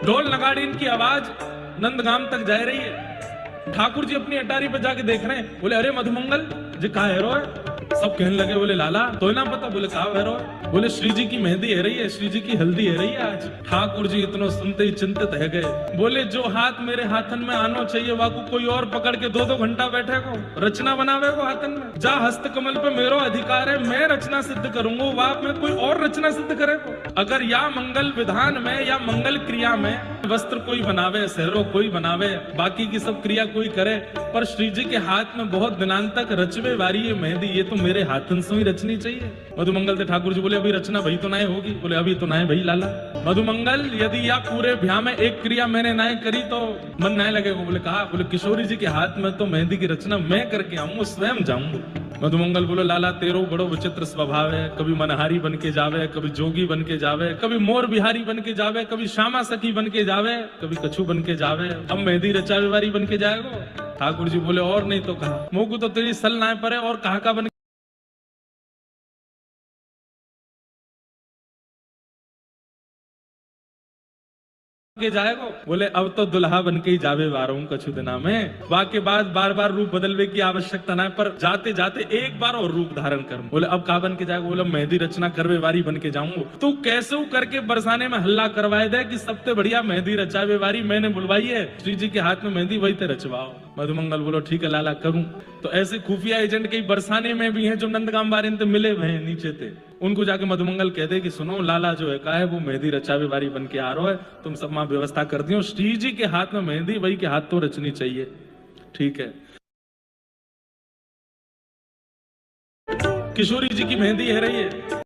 ढोल नगाड़ी इनकी आवाज नंदगाम तक जा रही है। ठाकुर जी अपनी अटारी पे जाके देख रहे हैं, बोले अरे मधुमंगल जी कहा हेरो है? सब कहने लगे, बोले लाला तो ना पता, बोले कहा हेरो है? बोले श्री जी की मेहंदी है रही है, श्री जी की हल्दी है रही है आज। ठाकुर जी इतना सुनते ही चिंतित है गए, बोले जो हाथ मेरे हाथन में आनो चाहिए वाकू कोई और पकड़ के 2-2 घंटा बैठे को रचना बनावे को हाथन में। जा हस्त कमल पे मेरो अधिकार है, मैं रचना सिद्ध करूंगा, वाप में कोई और रचना सिद्ध करे को। अगर या मंगल विधान में या मंगल क्रिया में वस्त्र कोई बनावे, सहरो कोई बनावे, बाकी की सब क्रिया कोई करे, पर श्री जी के हाथ में बहुत दिनांत तक रचवे वारी ये मेहंदी, ये तो मेरे हाथन से ही रचनी चाहिए। मधुमंगल से ठाकुर जी बोले अभी रचना भई तो ना होगी? बोले अभी तो ना है भई लाला। मधुमंगल यदि या पूरे ब्याह में एक क्रिया मैंने ना करी तो मन ना लगेगा? बोले कहा? बोले किशोरी जी के हाथ में तो मेहंदी की रचना मैं करके आऊंगा, स्वयं जाऊंगा। मधुमंगल बोलो लाला तेरो बड़ो विचित्र स्वभाव है, कभी मनहारी बन के जावे, कभी जोगी बन के जावे, कभी मोर बिहारी बन के जावे, कभी श्यामा सखी बन के जावे, कभी कछु बन के जावे, अब मेहंदी रचावे वारी बन के जाएगा। ठाकुर जी बोले और नहीं तो कहा, मोकू तो तेरी सल ना पड़े और कहा का बन के जाएगा? बोले अब तो दुल्हा बन के ही जावे वारों कछु दिना में, वाके बाद बार बार रूप बदलने की आवश्यकता ना, पर जाते जाते एक बार और रूप धारण कर। बोले अब कहा बन के जाएगा? बोले मेहंदी रचना करवे वारी बन के जाऊंगा। तू कैसे करके बरसाने में हल्ला करवाए दे कि सबसे बढ़िया मेहंदी रचावे वारी मैंने बुलवाई है, श्री जी के हाथ में मेहंदी वही ते रचवाओ। मधुमंगल बोलो ठीक है लाला करूं। तो ऐसे खुफिया एजेंट कई बरसाने में भी हैं जो नंदगाम बारे मिले हुए हैं नीचे थे, उनको जाके मधुमंगल कहते कि सुनो लाला जो है का है वो मेहंदी रचावे वारी बन के आ रहा है, तुम सब वहां व्यवस्था कर दियो, श्री जी के हाथ में मेहंदी वही के हाथ तो रचनी चाहिए। ठीक है। किशोरी जी की मेहंदी है रही है,